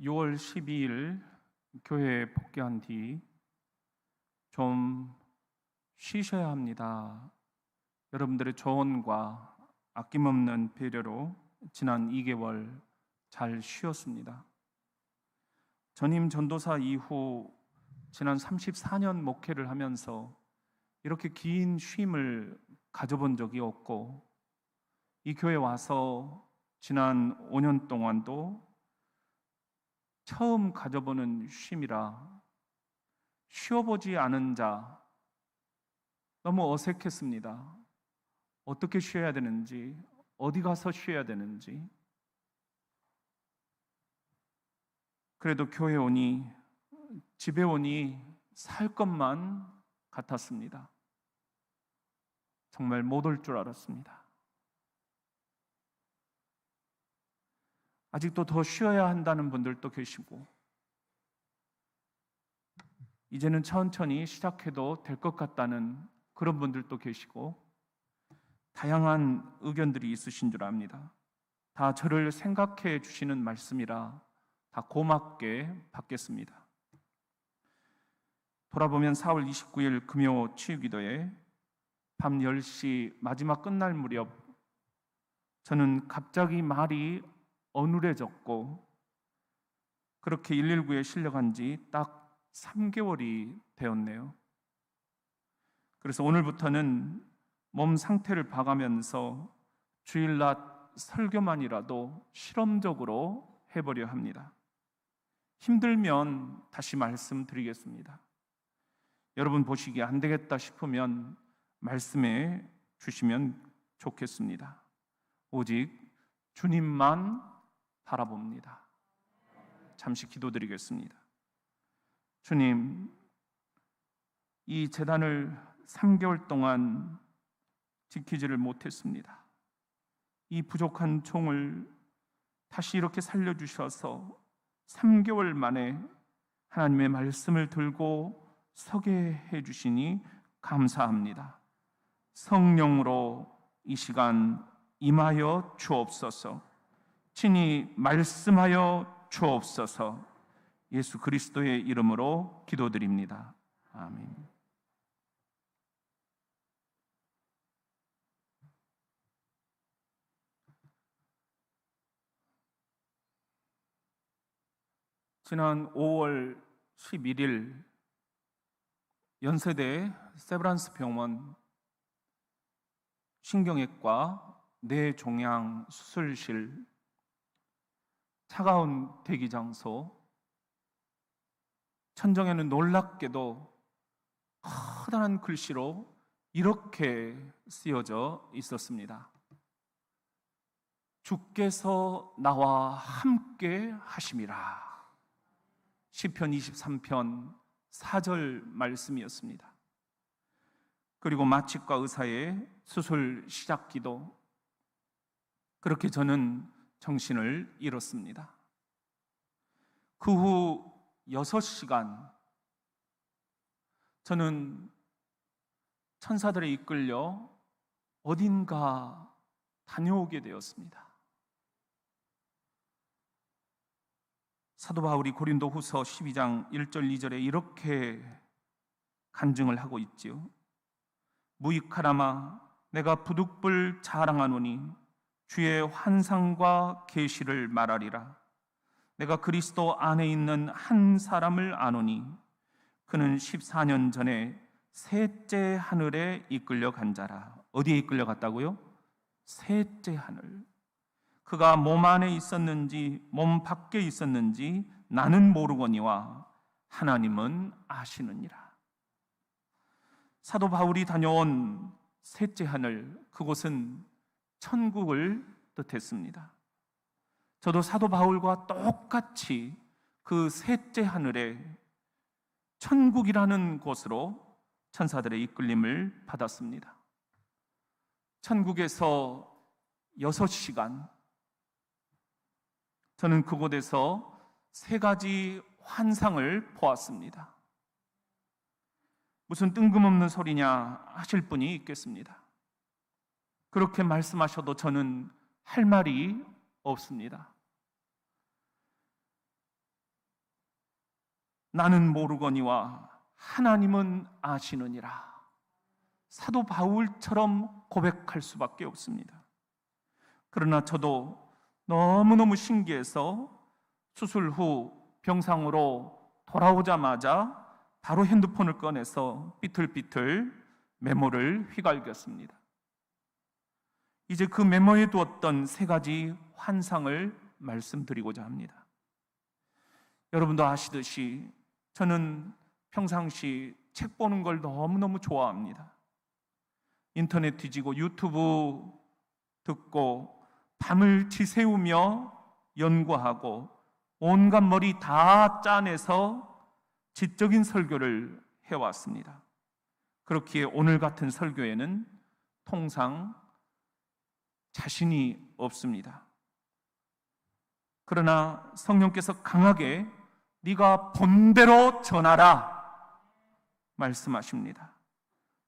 6월 12일 교회에 복귀한 뒤 좀 쉬셔야 합니다. 여러분들의 조언과 아낌없는 배려로 지난 2개월 잘 쉬었습니다. 전임 전도사 이후 지난 34년 목회를 하면서 이렇게 긴 쉼을 가져본 적이 없고, 이 교회에 와서 지난 5년 동안도 처음 가져보는 쉼이라 쉬어보지 않은 자 너무 어색했습니다. 어떻게 쉬어야 되는지, 어디 가서 쉬어야 되는지. 그래도 교회 오니, 집에 오니 살 것만 같았습니다. 정말 못 올 줄 알았습니다. 아직도 더 쉬어야 한다는 분들도 계시고, 이제는 천천히 시작해도 될 것 같다는 그런 분들도 계시고, 다양한 의견들이 있으신 줄 압니다. 다 저를 생각해 주시는 말씀이라 다 고맙게 받겠습니다. 돌아보면 4월 29일 금요 치유기도에 밤 10시 마지막 끝날 무렵 저는 갑자기 말이 어눌해졌고, 그렇게 119에 실려간 지 딱 3개월이 되었네요. 그래서 오늘부터는 몸 상태를 봐가면서 주일낮 설교만이라도 실험적으로 해보려 합니다. 힘들면 다시 말씀드리겠습니다. 여러분 보시기에 안 되겠다 싶으면 말씀해 주시면 좋겠습니다. 오직 주님만 바라봅니다. 잠시 기도드리겠습니다. 주님, 이 재단을 3개월 동안 지키지를 못했습니다. 이 부족한 종을 다시 이렇게 살려주셔서 3개월 만에 하나님의 말씀을 들고 서게 해주시니 감사합니다. 성령으로 이 시간 임하여 주옵소서. 친히 말씀하여 주옵소서. 예수 그리스도의 이름으로 기도드립니다. 아멘. 지난 5월 11일 연세대 세브란스 병원 신경외과 뇌종양 수술실 차가운 대기 장소, 천정에는 놀랍게도 커다란 글씨로 이렇게 쓰여져 있었습니다. 주께서 나와 함께 하심이라. 시편 23편 4절 말씀이었습니다. 그리고 마취과 의사의 수술 시작 기도, 그렇게 저는 정신을 잃었습니다. 그 후 6시간 저는 천사들에 이끌려 어딘가 다녀오게 되었습니다. 사도 바울이 고린도후서 12장 1절 2절에 이렇게 간증을 하고 있지요. 무익하라마 내가 부득불 자랑하노니 주의 환상과 계시를 말하리라. 내가 그리스도 안에 있는 한 사람을 아노니 그는 14년 전에 셋째 하늘에 이끌려 간 자라. 어디에 이끌려 갔다고요? 셋째 하늘. 그가 몸 안에 있었는지 몸 밖에 있었는지 나는 모르거니와 하나님은 아시느니라. 사도 바울이 다녀온 셋째 하늘, 그곳은 천국을 뜻했습니다. 저도 사도 바울과 똑같이 그 셋째 하늘에 천국이라는 곳으로 천사들의 이끌림을 받았습니다. 천국에서 6시간, 저는 그곳에서 3가지 환상을 보았습니다. 무슨 뜬금없는 소리냐 하실 분이 있겠습니다. 그렇게 말씀하셔도 저는 할 말이 없습니다. 나는 모르거니와 하나님은 아시느니라. 사도 바울처럼 고백할 수밖에 없습니다. 그러나 저도 너무너무 신기해서 수술 후 병상으로 돌아오자마자 바로 핸드폰을 꺼내서 삐틀삐틀 메모를 휘갈겼습니다. 이제 그 메모에 두었던 3가지 환상을 말씀드리고자 합니다. 여러분도 아시듯이 저는 평상시 책 보는 걸 너무너무 좋아합니다. 인터넷 뒤지고 유튜브 듣고 밤을 지새우며 연구하고 온갖 머리 다 짜내서 지적인 설교를 해왔습니다. 그렇기에 오늘 같은 설교에는 통상 자신이 없습니다. 그러나 성령께서 강하게 네가 본대로 전하라 말씀하십니다.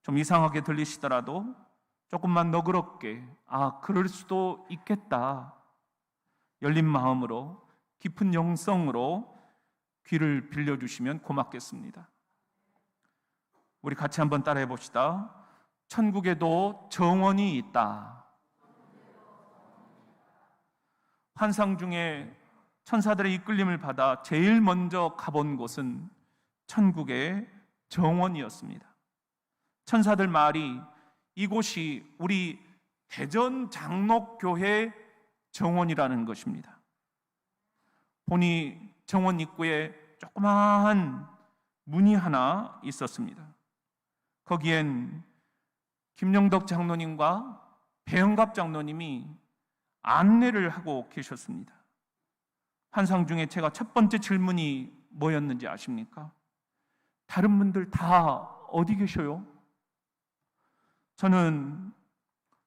좀 이상하게 들리시더라도 조금만 너그럽게 그럴 수도 있겠다, 열린 마음으로 깊은 영성으로 귀를 빌려주시면 고맙겠습니다. 우리 같이 한번 따라해 봅시다. 천국에도 정원이 있다. 환상 중에 천사들의 이끌림을 받아 제일 먼저 가본 곳은 천국의 정원이었습니다. 천사들 말이 이곳이 우리 대전 장로교회 정원이라는 것입니다. 보니 정원 입구에 조그마한 문이 하나 있었습니다. 거기엔 김영덕 장로님과 배영갑 장로님이 안내를 하고 계셨습니다. 환상 중에 제가 첫 번째 질문이 뭐였는지 아십니까? 다른 분들 다 어디 계셔요? 저는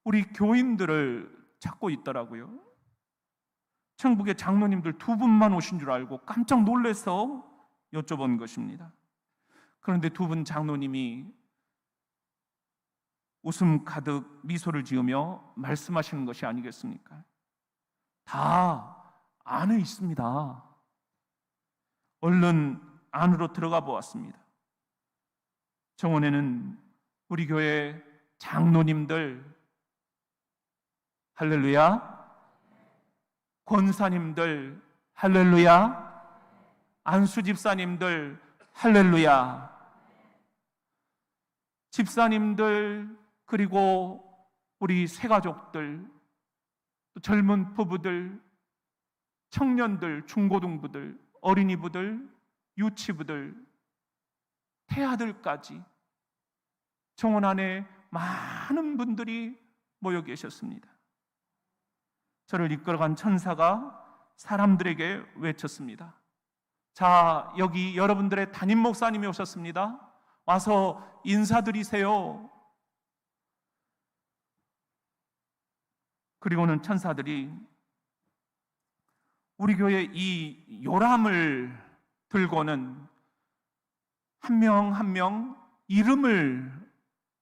우리 교인들을 찾고 있더라고요. 천국의 장로님들 2분만 오신 줄 알고 깜짝 놀라서 여쭤본 것입니다. 그런데 2분 장로님이 웃음 가득 미소를 지으며 말씀하시는 것이 아니겠습니까? 다 안에 있습니다. 얼른 안으로 들어가 보았습니다. 정원에는 우리 교회 장로님들, 할렐루야, 권사님들, 할렐루야, 안수 집사님들, 할렐루야, 집사님들, 그리고 우리 새가족들, 또 젊은 부부들, 청년들, 중고등부들, 어린이부들, 유치부들, 태아들까지 정원 안에 많은 분들이 모여 계셨습니다. 저를 이끌어간 천사가 사람들에게 외쳤습니다. 자, 여기 여러분들의 담임 목사님이 오셨습니다. 와서 인사드리세요. 그리고는 천사들이 우리 교회 이 요람을 들고는 한 명 한 명 이름을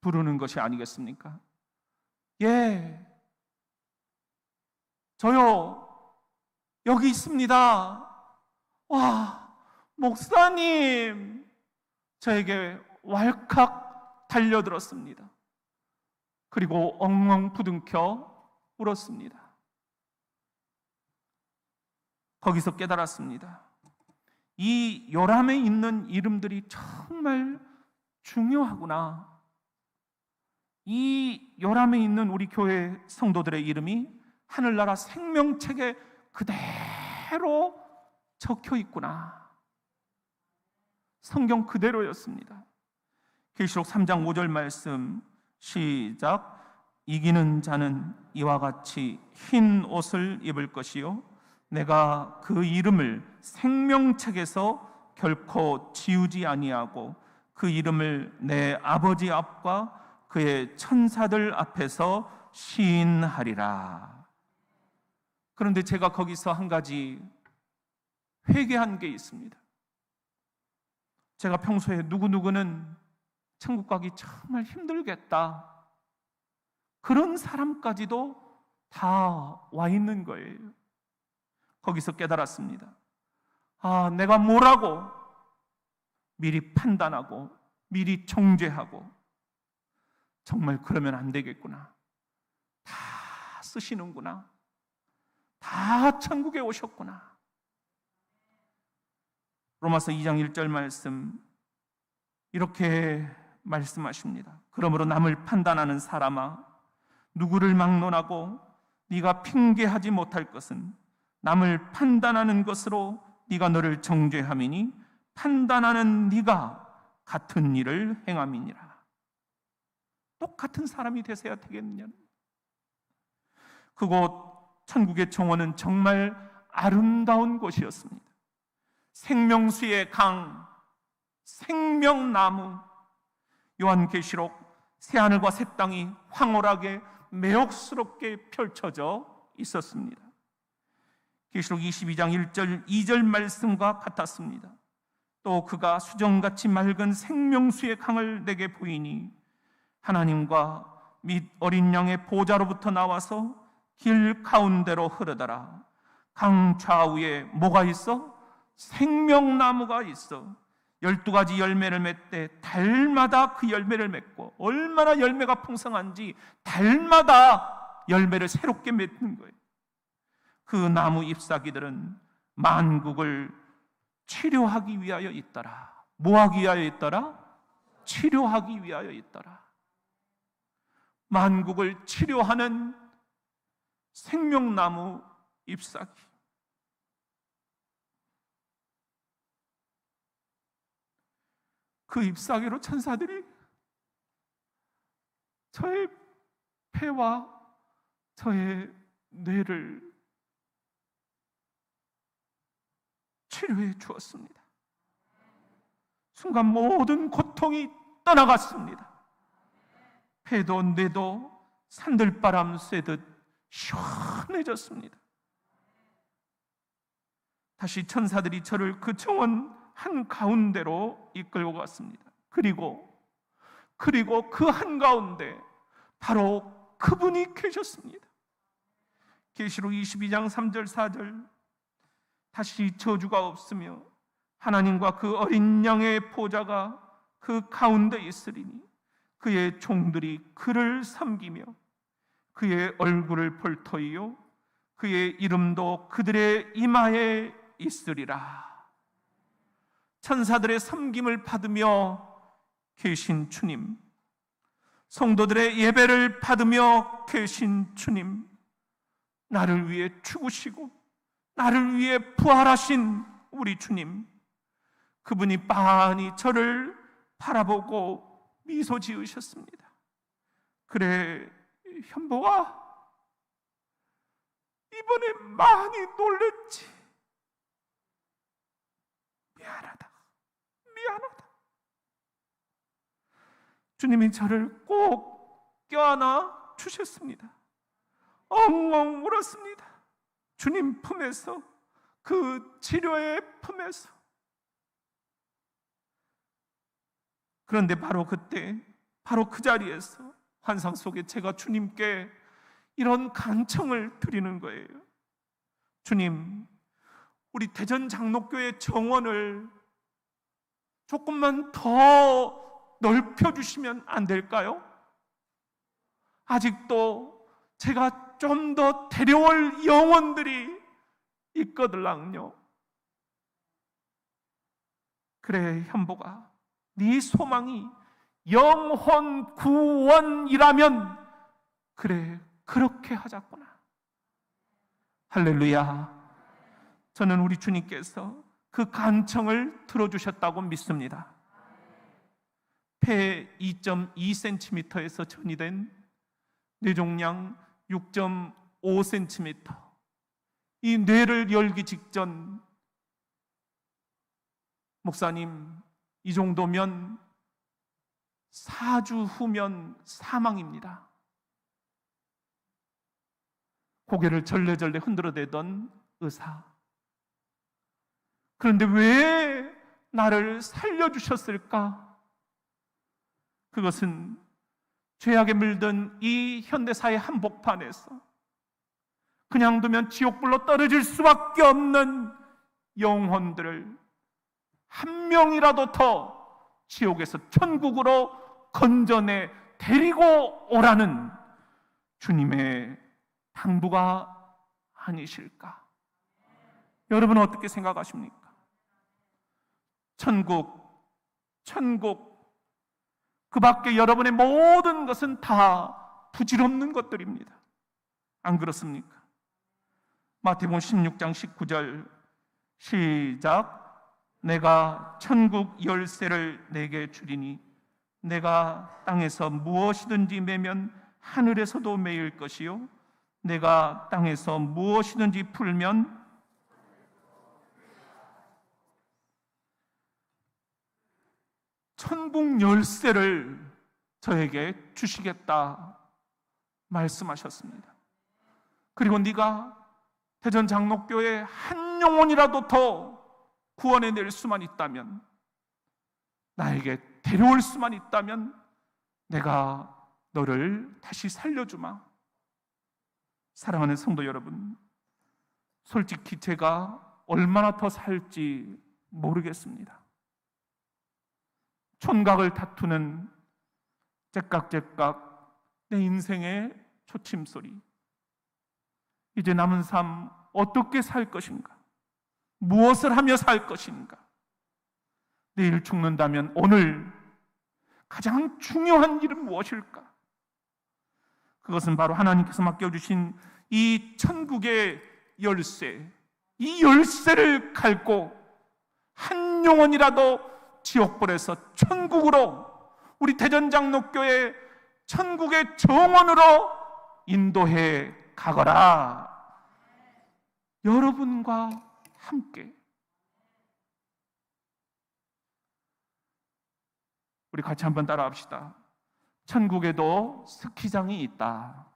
부르는 것이 아니겠습니까? 예, 저요 여기 있습니다. 와, 목사님, 저에게 왈칵 달려들었습니다. 그리고 엉엉 부둥켜 울었습니다. 거기서 깨달았습니다. 이 요람에 있는 이름들이 정말 중요하구나. 이 요람에 있는 우리 교회 성도들의 이름이 하늘나라 생명책에 그대로 적혀 있구나. 성경 그대로였습니다. 계시록 3장 5절 말씀 시작. 이기는 자는 이와 같이 흰 옷을 입을 것이요 내가 그 이름을 생명책에서 결코 지우지 아니하고 그 이름을 내 아버지 앞과 그의 천사들 앞에서 시인하리라. 그런데 제가 거기서 한 가지 회개한 게 있습니다. 제가 평소에 누구누구는 천국 가기 정말 힘들겠다, 그런 사람까지도 다 와 있는 거예요. 거기서 깨달았습니다. 내가 뭐라고 미리 판단하고 미리 정죄하고 정말 그러면 안 되겠구나, 다 쓰시는구나, 다 천국에 오셨구나. 로마서 2장 1절 말씀 이렇게 말씀하십니다. 그러므로 남을 판단하는 사람아, 누구를 막론하고 네가 핑계하지 못할 것은 남을 판단하는 것으로 네가 너를 정죄함이니 판단하는 네가 같은 일을 행함이니라. 똑같은 사람이 되셔야 되겠느냐. 그곳 천국의 정원은 정말 아름다운 곳이었습니다. 생명수의 강, 생명나무, 요한계시록 새하늘과 새 땅이 황홀하게 매혹스럽게 펼쳐져 있었습니다. 계시록 22장 1절 2절 말씀과 같았습니다. 또 그가 수정같이 맑은 생명수의 강을 내게 보이니 하나님과 및 어린 양의 보좌로부터 나와서 길 가운데로 흐르더라. 강 좌우에 뭐가 있어? 생명나무가 있어. 12가지 열매를 맺되 달마다 그 열매를 맺고, 얼마나 열매가 풍성한지 달마다 열매를 새롭게 맺는 거예요. 그 나무 잎사귀들은 만국을 치료하기 위하여 있더라. 뭐 하기 위하여 있더라? 치료하기 위하여 있더라. 만국을 치료하는 생명나무 잎사귀. 그 잎사귀로 천사들이 저의 폐와 저의 뇌를 치료해 주었습니다. 순간 모든 고통이 떠나갔습니다. 폐도 뇌도 산들바람 쐬듯 시원해졌습니다. 다시 천사들이 저를 그 정원 한가운데로 이끌고 갔습니다. 그리고 그 한가운데 바로 그분이 계셨습니다. 계시록 22장 3절 4절 다시 저주가 없으며 하나님과 그 어린 양의 보좌가 그 가운데 있으리니 그의 종들이 그를 섬기며 그의 얼굴을 볼 터이요 그의 이름도 그들의 이마에 있으리라. 천사들의 섬김을 받으며 계신 주님, 성도들의 예배를 받으며 계신 주님, 나를 위해 죽으시고 나를 위해 부활하신 우리 주님, 그분이 빤히 저를 바라보고 미소 지으셨습니다. 그래, 현보아, 이번에 많이 놀랬지. 미안하다. 주님이 저를 꼭 껴안아 주셨습니다. 엉엉 울었습니다. 주님 품에서, 그 치료의 품에서. 그런데 바로 그때, 바로 그 자리에서 환상 속에 제가 주님께 이런 간청을 드리는 거예요. 주님, 우리 대전 장로교회 정원을 조금만 더 넓혀주시면 안 될까요? 아직도 제가 좀 더 데려올 영혼들이 있거들랑요. 그래, 현보가, 네 소망이 영혼 구원이라면 그래, 그렇게 하자꾸나. 할렐루야. 저는 우리 주님께서 그 간청을 들어주셨다고 믿습니다. 폐 2.2cm에서 전이된 뇌종양 6.5cm, 이 뇌를 열기 직전, 목사님, 이 정도면 4주 후면 사망입니다. 고개를 절레절레 흔들어대던 의사. 그런데 왜 나를 살려주셨을까? 그것은 죄악에 물든 이 현대사의 한복판에서 그냥 두면 지옥불로 떨어질 수밖에 없는 영혼들을 한 명이라도 더 지옥에서 천국으로 건져내 데리고 오라는 주님의 당부가 아니실까? 여러분은 어떻게 생각하십니까? 천국, 그 밖에 여러분의 모든 것은 다 부질없는 것들입니다. 안 그렇습니까? 마태복음 16장 19절 시작. 내가 천국 열쇠를 내게 주리니 내가 땅에서 무엇이든지 매면 하늘에서도 매일 것이요 내가 땅에서 무엇이든지 풀면 천국 열쇠를 저에게 주시겠다 말씀하셨습니다. 그리고 네가 대전 장로교회 한 영혼이라도 더 구원해낼 수만 있다면, 나에게 데려올 수만 있다면 내가 너를 다시 살려주마. 사랑하는 성도 여러분, 솔직히 제가 얼마나 더 살지 모르겠습니다. 촌각을 다투는 째깍째깍 내 인생의 초침소리. 이제 남은 삶 어떻게 살 것인가? 무엇을 하며 살 것인가? 내일 죽는다면 오늘 가장 중요한 일은 무엇일까? 그것은 바로 하나님께서 맡겨주신 이 천국의 열쇠, 이 열쇠를 갈고 한 영혼이라도 지옥불에서 천국으로, 우리 대전장로교회 천국의 정원으로 인도해 가거라. 여러분과 함께 우리 같이 한번 따라합시다. 천국에도 스키장이 있다.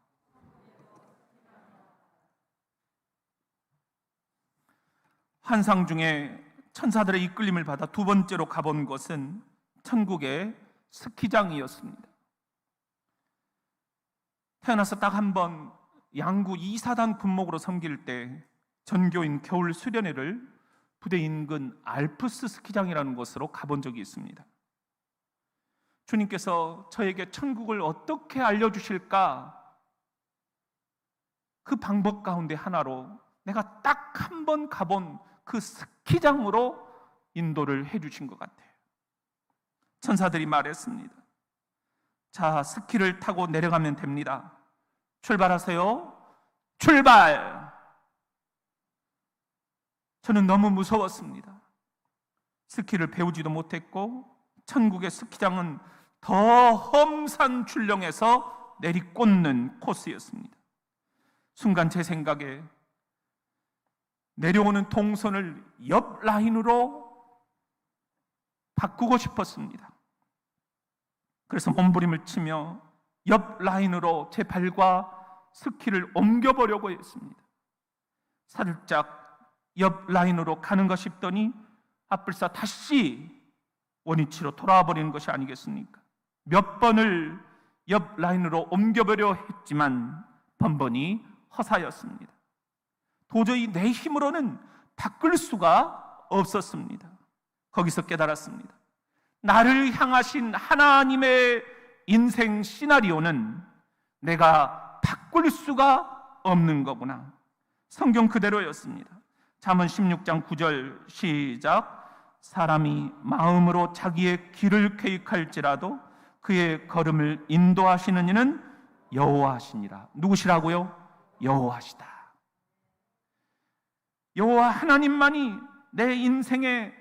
환상 중에 천사들의 이끌림을 받아 두 번째로 가본 곳은 천국의 스키장이었습니다. 태어나서 딱 한 번 양구 2사단 군목으로 섬길 때 전교인 겨울 수련회를 부대 인근 알프스 스키장이라는 곳으로 가본 적이 있습니다. 주님께서 저에게 천국을 어떻게 알려주실까? 그 방법 가운데 하나로 내가 딱 한 번 가본 그 스키장으로 인도를 해주신 것 같아요. 천사들이 말했습니다. 자, 스키를 타고 내려가면 됩니다. 출발하세요. 출발! 저는 너무 무서웠습니다. 스키를 배우지도 못했고 천국의 스키장은 더 험산 출렁에서 내리꽂는 코스였습니다. 순간 제 생각에 내려오는 동선을 옆 라인으로 바꾸고 싶었습니다. 그래서 몸부림을 치며 옆 라인으로 제 발과 스키를 옮겨보려고 했습니다. 살짝 옆 라인으로 가는가 싶더니 앞불사 다시 원위치로 돌아와 버리는 것이 아니겠습니까? 몇 번을 옆 라인으로 옮겨보려 했지만 번번이 허사였습니다. 도저히 내 힘으로는 바꿀 수가 없었습니다. 거기서 깨달았습니다. 나를 향하신 하나님의 인생 시나리오는 내가 바꿀 수가 없는 거구나. 성경 그대로였습니다. 잠언 16장 9절 시작. 사람이 마음으로 자기의 길을 계획할지라도 그의 걸음을 인도하시는 이는 여호와시니라. 누구시라고요? 여호와시다. 여호와 하나님만이 내 인생의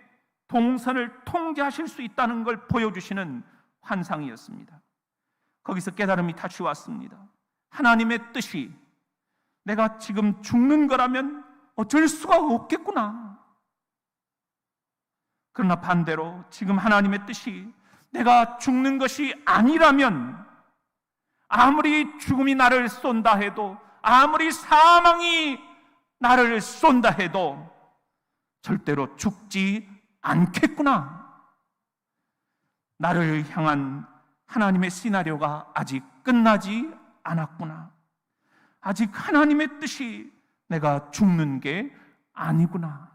동선을 통제하실 수 있다는 걸 보여주시는 환상이었습니다. 거기서 깨달음이 다시 왔습니다. 하나님의 뜻이 내가 지금 죽는 거라면 어쩔 수가 없겠구나. 그러나 반대로 지금 하나님의 뜻이 내가 죽는 것이 아니라면 아무리 죽음이 나를 쏜다 해도, 아무리 사망이 나를 쏜다 해도 절대로 죽지 않겠구나. 나를 향한 하나님의 시나리오가 아직 끝나지 않았구나. 아직 하나님의 뜻이 내가 죽는 게 아니구나.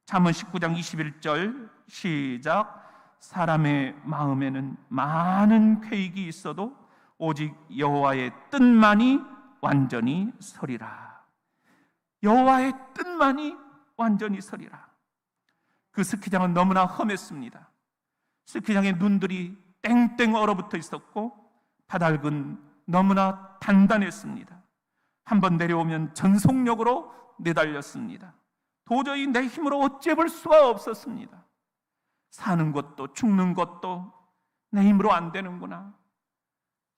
잠언 19장 21절 시작. 사람의 마음에는 많은 계획이 있어도 오직 여호와의 뜻만이 완전히 서리라. 여호와의 뜻만이 완전히 서리라. 그 스키장은 너무나 험했습니다. 스키장의 눈들이 땡땡 얼어붙어 있었고 바닥은 너무나 단단했습니다. 한번 내려오면 전속력으로 내달렸습니다. 도저히 내 힘으로 어찌해볼 수가 없었습니다. 사는 것도 죽는 것도 내 힘으로 안 되는구나.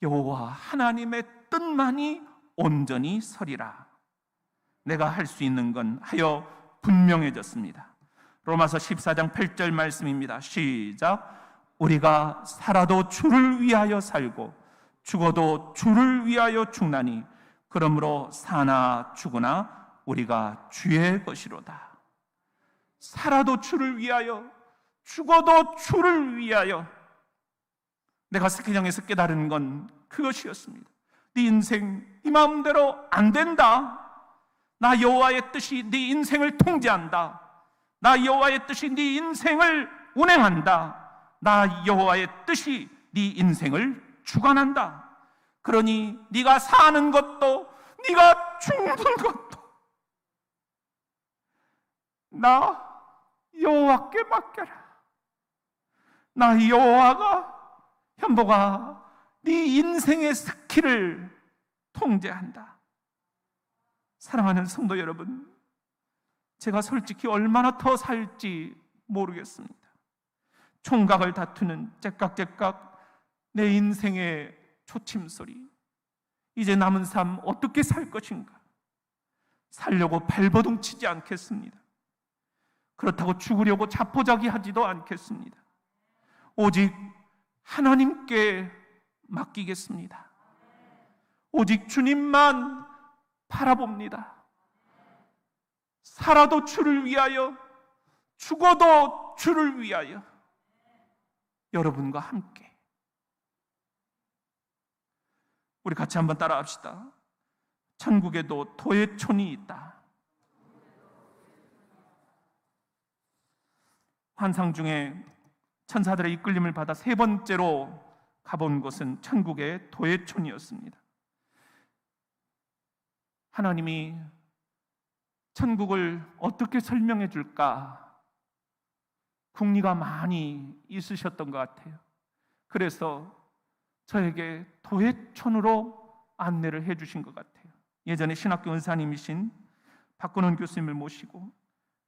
여호와 하나님의 뜻만이 온전히 서리라. 내가 할 수 있는 건 하여 분명해졌습니다. 로마서 14장 8절 말씀입니다. 시작. 우리가 살아도 주를 위하여 살고 죽어도 주를 위하여 죽나니 그러므로 사나 죽으나 우리가 주의 것이로다. 살아도 주를 위하여 죽어도 주를 위하여. 내가 스키장에서 깨달은 건 그것이었습니다. 네 인생 네 마음대로 안 된다. 나 여호와의 뜻이 네 인생을 통제한다. 나 여호와의 뜻이 네 인생을 운행한다. 나 여호와의 뜻이 네 인생을 주관한다. 그러니 네가 사는 것도 네가 죽는 것도 나 여호와께 맡겨라. 나 여호와가 현보가 네 인생의 스키를 통제한다. 사랑하는 성도 여러분, 제가 솔직히 얼마나 더 살지 모르겠습니다. 총각을 다투는 째깍째깍 내 인생의 초침소리. 이제 남은 삶 어떻게 살 것인가? 살려고 발버둥 치지 않겠습니다. 그렇다고 죽으려고 자포자기하지도 않겠습니다. 오직 하나님께 맡기겠습니다. 오직 주님만 바라봅니다. 살아도 주를 위하여, 죽어도 주를 위하여. 여러분과 함께 우리 같이 한번 따라합시다. 천국에도 도예촌이 있다. 환상 중에 천사들의 이끌림을 받아 세 번째로 가본 곳은 천국의 도예촌이었습니다. 하나님이 천국을 어떻게 설명해 줄까 궁리가 많이 있으셨던 것 같아요. 그래서 저에게 도예촌으로 안내를 해 주신 것 같아요. 예전에 신학교 은사님이신 박근원 교수님을 모시고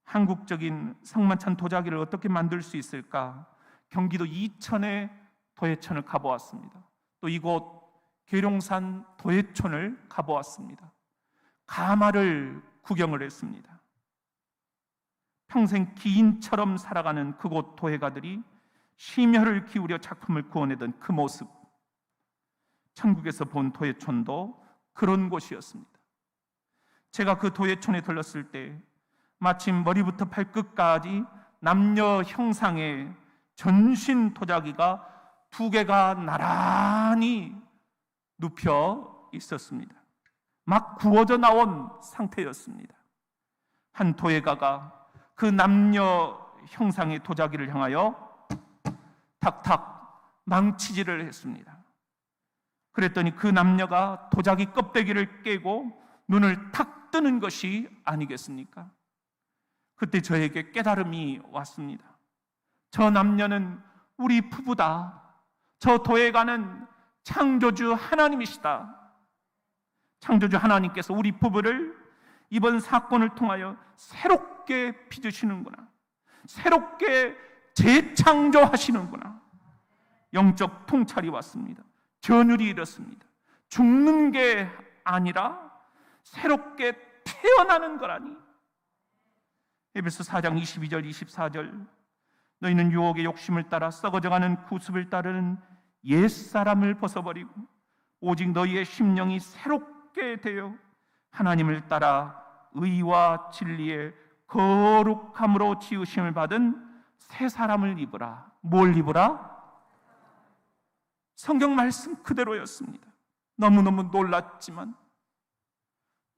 한국적인 성만찬 도자기를 어떻게 만들 수 있을까 경기도 이천의 도예촌을 가보았습니다. 또 이곳 계룡산 도예촌을 가보았습니다. 가마를 구경을 했습니다. 평생 기인처럼 살아가는 그곳 도예가들이 심혈을 기울여 작품을 구워내던 그 모습, 천국에서 본 도예촌도 그런 곳이었습니다. 제가 그 도예촌에 들렀을 때 마침 머리부터 발끝까지 남녀 형상의 전신 도자기가 두 개가 나란히 눕혀 있었습니다. 막 구워져 나온 상태였습니다. 한 도예가가 그 남녀 형상의 도자기를 향하여 탁탁 망치질을 했습니다. 그랬더니 그 남녀가 도자기 껍데기를 깨고 눈을 탁 뜨는 것이 아니겠습니까? 그때 저에게 깨달음이 왔습니다. 저 남녀는 우리 부부다. 저 도예가는 창조주 하나님이시다. 창조주 하나님께서 우리 부부를 이번 사건을 통하여 새롭게 빚으시는구나. 새롭게 재창조하시는구나. 영적 통찰이 왔습니다. 전율이 일었습니다. 죽는 게 아니라 새롭게 태어나는 거라니. 에베소 4장 22절 24절 너희는 유혹의 욕심을 따라 썩어져가는 구습을 따르는 옛사람을 벗어버리고 오직 너희의 심령이 새롭게 되어 하나님을 따라 의와 진리의 거룩함으로 지으심을 받은 새 사람을 입으라. 뭘 입으라? 성경 말씀 그대로였습니다. 너무너무 놀랐지만,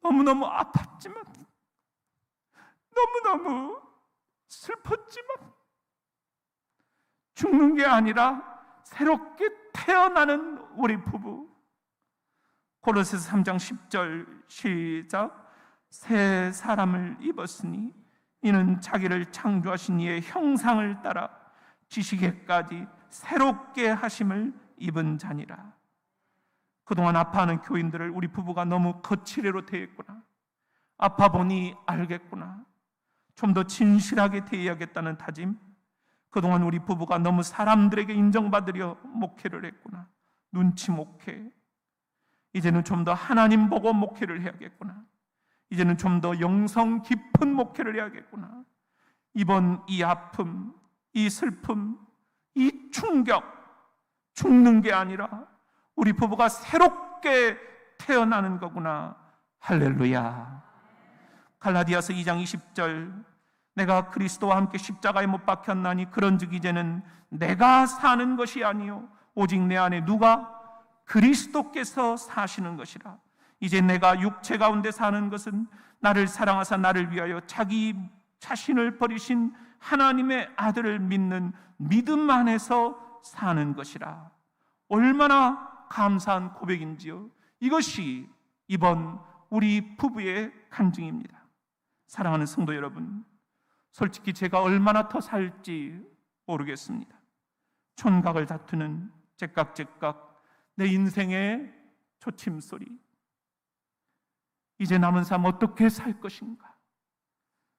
너무너무 아팠지만, 너무너무 슬펐지만 죽는 게 아니라 새롭게 태어나는 우리 부부. 고로새서 3장 10절 시작. 새 사람을 입었으니 이는 자기를 창조하신 이의 형상을 따라 지식에까지 새롭게 하심을 입은 자니라. 그동안 아파하는 교인들을 우리 부부가 너무 거칠애로 대했구나. 아파 보니 알겠구나. 좀 더 진실하게 대해야겠다는 다짐. 그동안 우리 부부가 너무 사람들에게 인정받으려 목회를 했구나. 눈치 목회. 이제는 좀 더 하나님 보고 목회를 해야겠구나. 이제는 좀 더 영성 깊은 목회를 해야겠구나. 이번 이 아픔, 이 슬픔, 이 충격, 죽는 게 아니라 우리 부부가 새롭게 태어나는 거구나. 할렐루야. 갈라디아서 2장 20절. 내가 그리스도와 함께 십자가에 못 박혔나니 그런즉 이제는 내가 사는 것이 아니요 오직 내 안에 누가? 그리스도께서 사시는 것이라. 이제 내가 육체 가운데 사는 것은 나를 사랑하사 나를 위하여 자기 자신을 버리신 하나님의 아들을 믿는 믿음 안에서 사는 것이라. 얼마나 감사한 고백인지요. 이것이 이번 우리 부부의 간증입니다. 사랑하는 성도 여러분, 솔직히 제가 얼마나 더 살지 모르겠습니다. 촌각을 다투는 째깍째깍 내 인생의 초침소리. 이제 남은 삶 어떻게 살 것인가?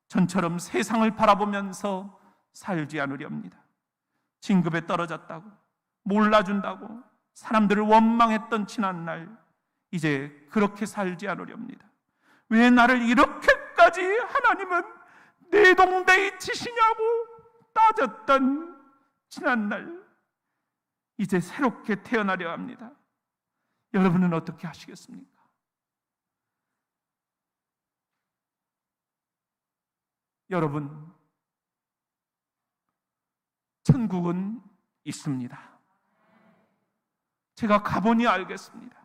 전처럼 세상을 바라보면서 살지 않으렵니다. 진급에 떨어졌다고, 몰라준다고 사람들을 원망했던 지난날, 이제 그렇게 살지 않으렵니다. 왜 나를 이렇게까지 하나님은 내동댕이 치시냐고 따졌던 지난날, 이제 새롭게 태어나려 합니다. 여러분은 어떻게 하시겠습니까? 여러분, 천국은 있습니다. 제가 가보니 알겠습니다.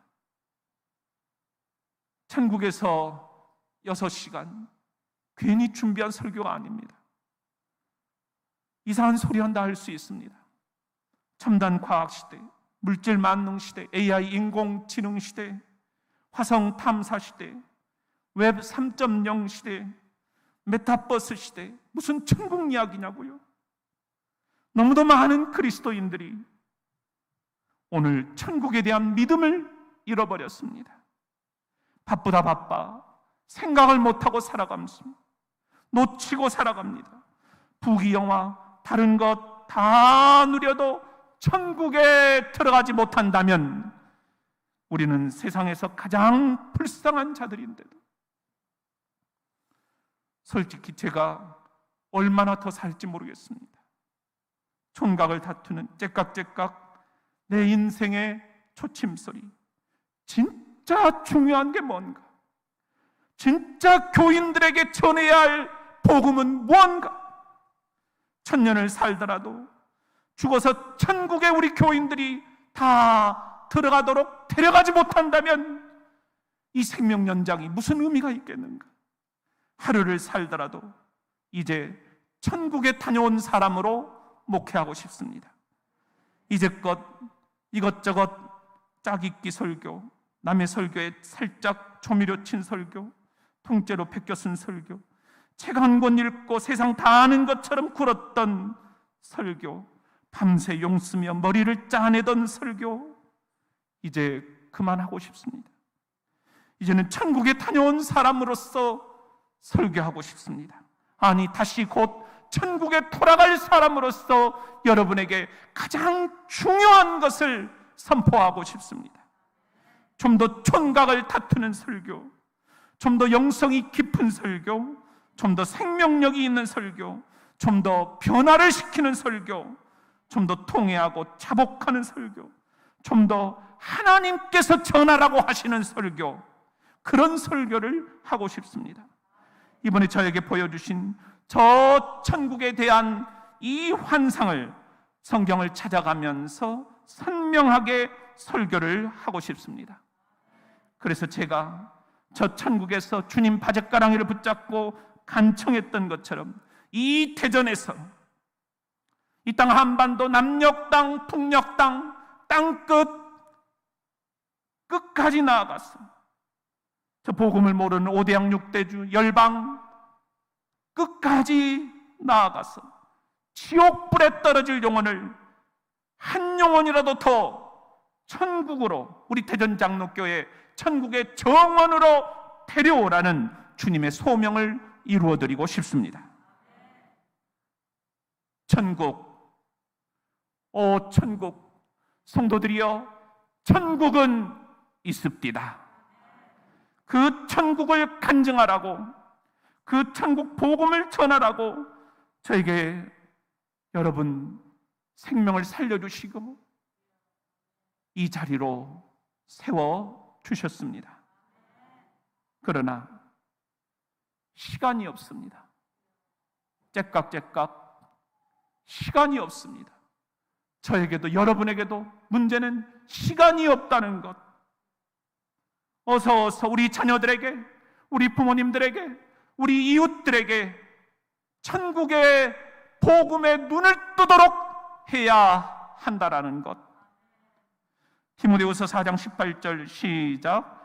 천국에서 6시간 괜히 준비한 설교가 아닙니다. 이상한 소리 한다 할 수 있습니다. 첨단 과학 시대, 물질 만능 시대, AI 인공지능 시대, 화성 탐사 시대, 웹 3.0 시대, 메타버스 시대, 무슨 천국 이야기냐고요? 너무도 많은 그리스도인들이 오늘 천국에 대한 믿음을 잃어버렸습니다. 바쁘다 바빠 생각을 못하고 살아가면서 놓치고 살아갑니다. 부귀영화 다른 것 다 누려도 천국에 들어가지 못한다면 우리는 세상에서 가장 불쌍한 자들인데도, 솔직히 제가 얼마나 더 살지 모르겠습니다. 총각을 다투는 째깍째깍 내 인생의 초침소리. 진짜 중요한 게 뭔가? 진짜 교인들에게 전해야 할 복음은 무언가? 1000년을 살더라도 죽어서 천국에 우리 교인들이 다 들어가도록 데려가지 못한다면 이 생명 연장이 무슨 의미가 있겠는가? 하루를 살더라도 이제 천국에 다녀온 사람으로 목회하고 싶습니다. 이제껏 이것저것 짝짓기 설교, 남의 설교에 살짝 조미료 친 설교, 통째로 베껴 쓴 설교, 책 한 권 읽고 세상 다 아는 것처럼 굴었던 설교, 밤새 용쓰며 머리를 짜내던 설교, 이제 그만하고 싶습니다. 이제는 천국에 다녀온 사람으로서 설교하고 싶습니다. 아니, 다시 곧 천국에 돌아갈 사람으로서 여러분에게 가장 중요한 것을 선포하고 싶습니다. 좀 더 촌각을 다투는 설교, 좀 더 영성이 깊은 설교, 좀 더 생명력이 있는 설교, 좀 더 변화를 시키는 설교, 좀 더 통회하고 자복하는 설교, 좀 더 하나님께서 전하라고 하시는 설교, 그런 설교를 하고 싶습니다. 이번에 저에게 보여주신 저 천국에 대한 이 환상을 성경을 찾아가면서 선명하게 설교를 하고 싶습니다. 그래서 제가 저 천국에서 주님 바짓가랑이를 붙잡고 간청했던 것처럼 이 대전에서 이 땅 한반도 남녘 땅, 북녘 땅, 끝까지 나아가서 저 복음을 모르는 오대양 육대주 열방 끝까지 나아가서 지옥불에 떨어질 영혼을 한 영혼이라도 더 천국으로, 우리 대전장로교회 천국의 정원으로 데려오라는 주님의 소명을 이루어드리고 싶습니다. 천국, 오 천국, 성도들이여, 천국은 있습니다. 그 천국을 간증하라고, 그 천국 복음을 전하라고 저에게 여러분 생명을 살려주시고 이 자리로 세워주셨습니다. 그러나 시간이 없습니다. 째깍째깍 시간이 없습니다. 저에게도 여러분에게도 문제는 시간이 없다는 것. 어서 우리 자녀들에게, 우리 부모님들에게, 우리 이웃들에게 천국의 복음에 눈을 뜨도록 해야 한다라는 것. 디모데후서 4장 18절 시작.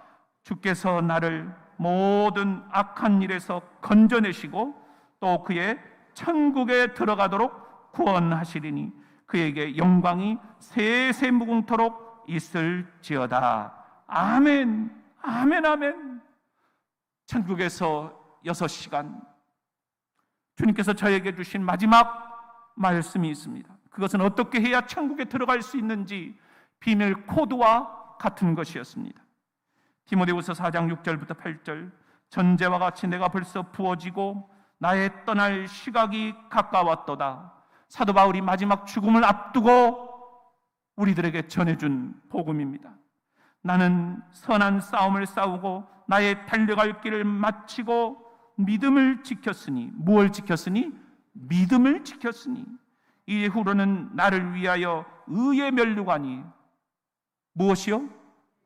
주께서 나를 모든 악한 일에서 건져내시고 또 그의 천국에 들어가도록 구원하시리니 그에게 영광이 세세 무궁토록 있을지어다. 아멘, 아멘, 아멘. 천국에서 6시간 주님께서 저에게 주신 마지막 말씀이 있습니다. 그것은 어떻게 해야 천국에 들어갈 수 있는지 비밀 코드와 같은 것이었습니다. 디모데후서 4장 6절부터 8절. 전제와 같이 내가 벌써 부어지고 나의 떠날 시각이 가까웠도다. 사도 바울이 마지막 죽음을 앞두고 우리들에게 전해준 복음입니다. 나는 선한 싸움을 싸우고 나의 달려갈 길을 마치고 믿음을 지켰으니, 무엇을 지켰으니? 믿음을 지켰으니 이후로는 나를 위하여 의의 면류관이, 무엇이요?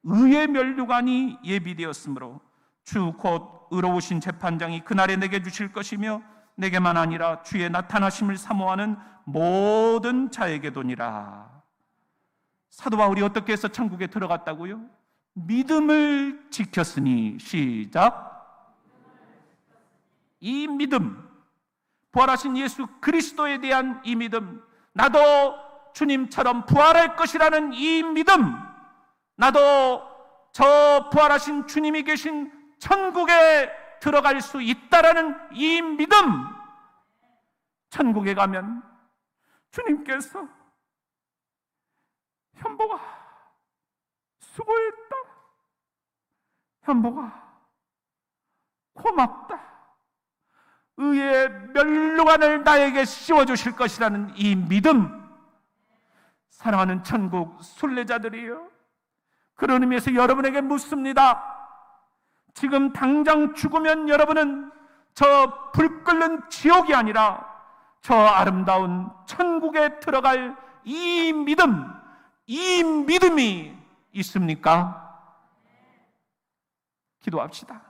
의의 면류관이 예비되었으므로 주 곧 의로우신 재판장이 그날에 내게 주실 것이며 내게만 아니라 주의 나타나심을 사모하는 모든 자에게도니라. 사도 바울이 어떻게 해서 천국에 들어갔다고요? 믿음을 지켰으니. 시작. 이 믿음, 부활하신 예수 그리스도에 대한 이 믿음, 나도 주님처럼 부활할 것이라는 이 믿음, 나도 저 부활하신 주님이 계신 천국에 들어갈 수 있다라는 이 믿음. 천국에 가면 주님께서 현보가 수고했다, 현보가 고맙다, 의의 면류관을 나에게 씌워주실 것이라는 이 믿음. 사랑하는 천국 순례자들이요, 그런 의미에서 여러분에게 묻습니다. 지금 당장 죽으면 여러분은 저 불 끓는 지옥이 아니라 저 아름다운 천국에 들어갈 이 믿음, 이 믿음이 있습니까? 기도합시다.